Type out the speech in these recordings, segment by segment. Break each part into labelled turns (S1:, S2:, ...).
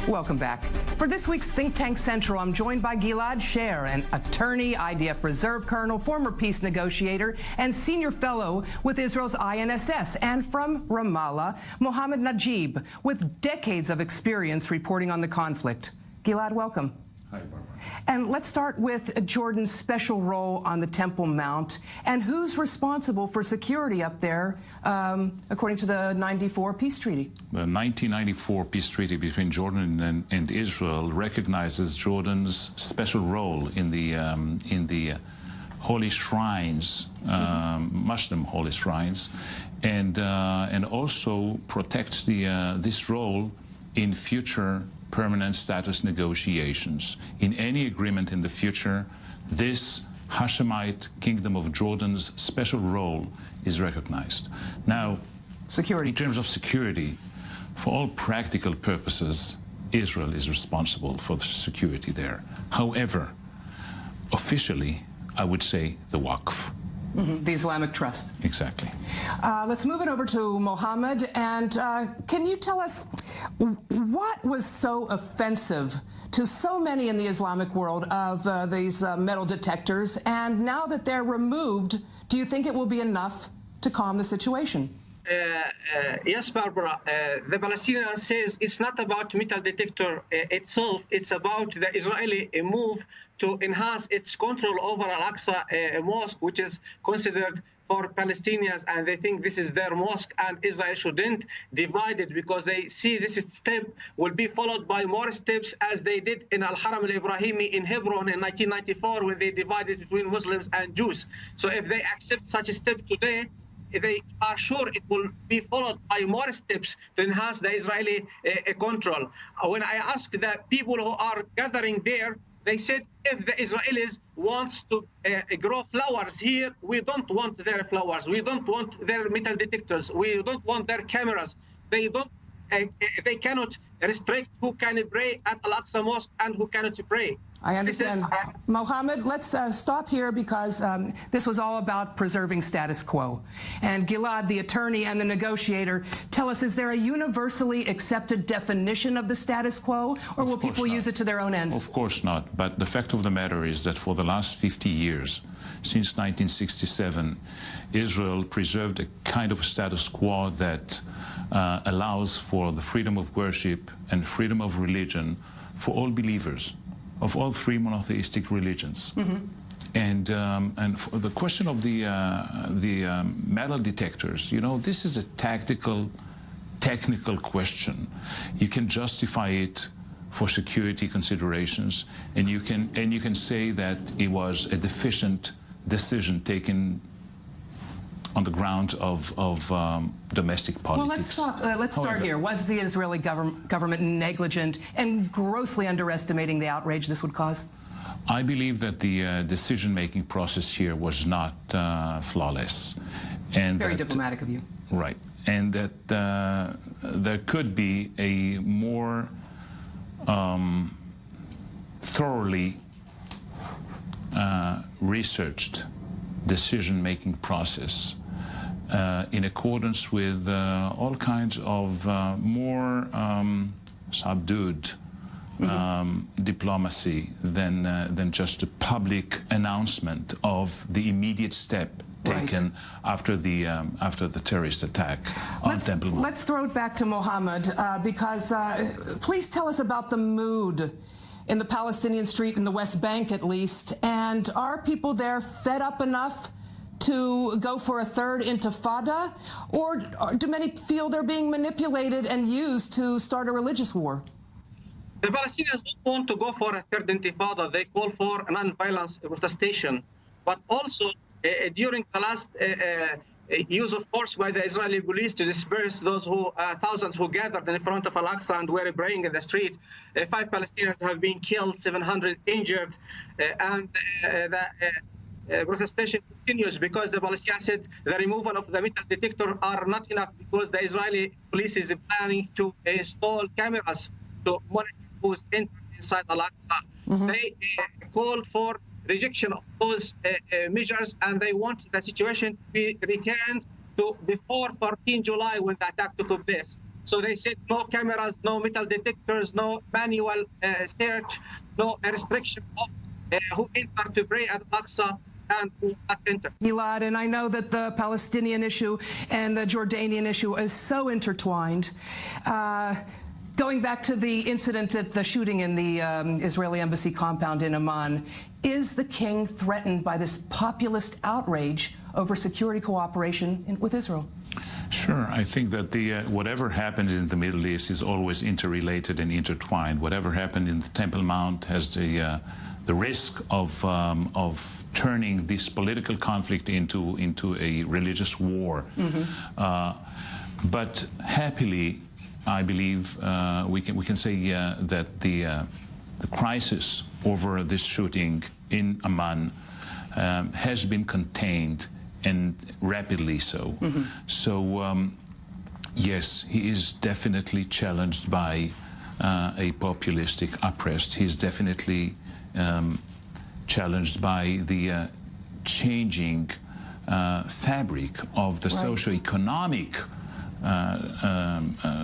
S1: Welcome back. For this week's Think Tank Central, I'm joined by Gilead Sher, an attorney, IDF reserve colonel, former peace negotiator, and senior fellow with Israel's INSS. And from Ramallah, Mohammed Najib, with decades of experience reporting on the conflict. Gilead, welcome.
S2: Hi, Barbara.
S1: And let's start with Jordan's special role on the Temple Mount and who's responsible for security up there, according to the 94 peace treaty.
S2: The 1994 peace treaty between Jordan and Israel recognizes Jordan's special role in the holy shrines, Muslim holy shrines, and also protects this role in future permanent status negotiations. In any agreement in the future, this Hashemite Kingdom of Jordan's special role is recognized. Now,
S1: security.
S2: In terms of security, for all practical purposes, Israel is responsible for the security there. However, officially, I would say the Waqf.
S1: The Islamic Trust.
S2: Exactly.
S1: Let's move it over to Mohammed. And can you tell us what was so offensive to so many in the Islamic world of these metal detectors? And now that they're removed, do you think it will be enough to calm the situation?
S3: Yes, Barbara. The Palestinian says it's not about metal detector itself. It's about the Israeli move to enhance its control over Al-Aqsa mosque, which is considered for Palestinians, and they think this is their mosque, and Israel shouldn't divide it because they see this step will be followed by more steps as they did in Al-Haram al-Ibrahimi in Hebron in 1994 when they divided between Muslims and Jews. So if they accept such a step today, they are sure it will be followed by more steps to enhance the Israeli control. When I asked the people who are gathering there, they said if the Israelis want to grow flowers here, we don't want their flowers. We don't want their metal detectors. We don't want their cameras. They don't. They cannot restrict who can pray at Al-Aqsa Mosque and who cannot pray.
S1: I understand. Mohammed, let's stop here because this was all about preserving status quo. And Gilead, the attorney and the negotiator, tell us, is there a universally accepted definition of the status quo, or will people use it to their own ends?
S2: Of course not. But the fact of the matter is that for the last 50 years, since 1967, Israel preserved a kind of status quo that allows for the freedom of worship and freedom of religion for all believers of all three monotheistic religions. And for the question of the metal detectors, you know, this is a technical question. You can justify it for security considerations, and you can say that it was a deficient decision taken on the ground of domestic politics.
S1: Well, let's start here. Was the Israeli government negligent and grossly underestimating the outrage this would cause?
S2: I believe that the decision-making process here was not flawless. And
S1: very diplomatic of you.
S2: Right. And that there could be a more thoroughly researched decision-making process in accordance with all kinds of more subdued diplomacy than just a public announcement of the immediate step taken after the terrorist attack on Temple Mount.
S1: Let's throw it back to Mohammed because please tell us about the mood in the Palestinian street in the West Bank, at least, and are people there fed up enough to go for a third intifada, or do many feel they're being manipulated and used to start a religious war?
S3: The Palestinians don't want to go for a third intifada. They call for a non-violence protestation. But also, during the last use of force by the Israeli police to disperse those thousands who gathered in front of Al-Aqsa and were praying in the street, 5 Palestinians have been killed, 700 injured, and the protestation continues because the Palestinians said the removal of the metal detector are not enough because the Israeli police is planning to install cameras to monitor who's entering inside Al-Aqsa. They called for rejection of those measures, and they want the situation to be returned to before 14 July when the attack took place. So they said no cameras, no metal detectors, no manual search, no restriction of who enter to pray at Al-Aqsa and who not enter.
S1: Gilad, and I know that the Palestinian issue and the Jordanian issue is so intertwined. Going back to the incident at the shooting in the Israeli embassy compound in Amman, is the king threatened by this populist outrage over security cooperation with Israel?
S2: Sure. I think that whatever happened in the Middle East is always interrelated and intertwined. Whatever happened in the Temple Mount has the risk of turning this political conflict into a religious war. But happily, I believe we can say that the crisis over this shooting in Amman has been contained, and rapidly so. So yes, he is definitely challenged by a populistic oppressed. He is definitely challenged by the changing fabric of the socio-economic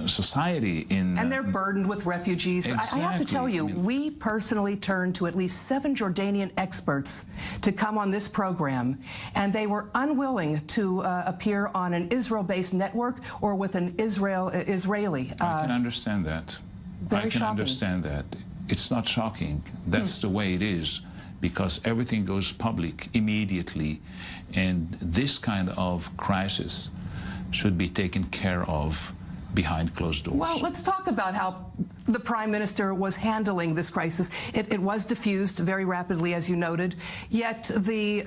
S2: society in...
S1: And they're burdened with refugees.
S2: Exactly.
S1: I have to tell you, we personally turned to at least 7 Jordanian experts to come on this program, and they were unwilling to appear on an Israel-based network or with an Israeli.
S2: I can understand that. I can understand that. It's not shocking. That's the way it is, because everything goes public immediately, and this kind of crisis should be taken care of behind closed doors.
S1: Well, let's talk about how the Prime Minister was handling this crisis. It was diffused very rapidly, as you noted, yet the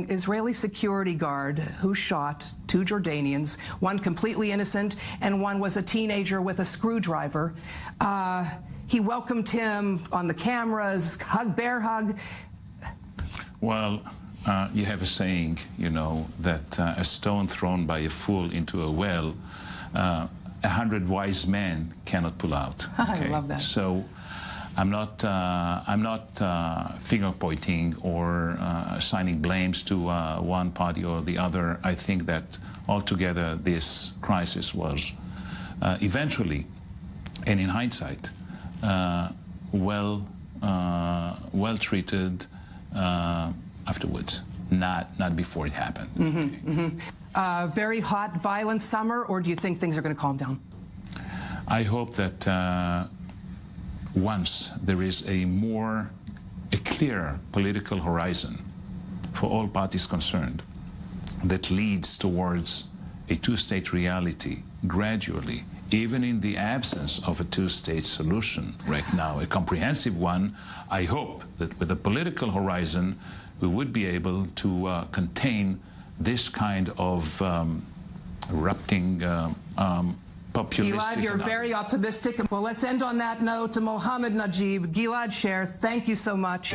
S1: Israeli security guard who shot 2 Jordanians, one completely innocent and one was a teenager with a screwdriver, he welcomed him on the cameras, bear hug.
S2: Well, you have a saying, you know, that a stone thrown by a fool into a well, 100 wise men cannot pull out. Okay?
S1: I love that.
S2: So I'm not finger pointing or assigning blames to one party or the other. I think that altogether this crisis was eventually, and in hindsight, well treated afterwards, not before it happened.
S1: Very hot, violent summer, or do you think things are going to calm down?
S2: I hope that once there is a clear political horizon for all parties concerned that leads towards a two-state reality gradually, even in the absence of a two-state solution right now, a comprehensive one, I hope that with a political horizon we would be able to contain this kind of erupting populistic...
S1: Gilad, you're very optimistic. Well, let's end on that note. Mohammed Najib, Gilead Sher, thank you so much.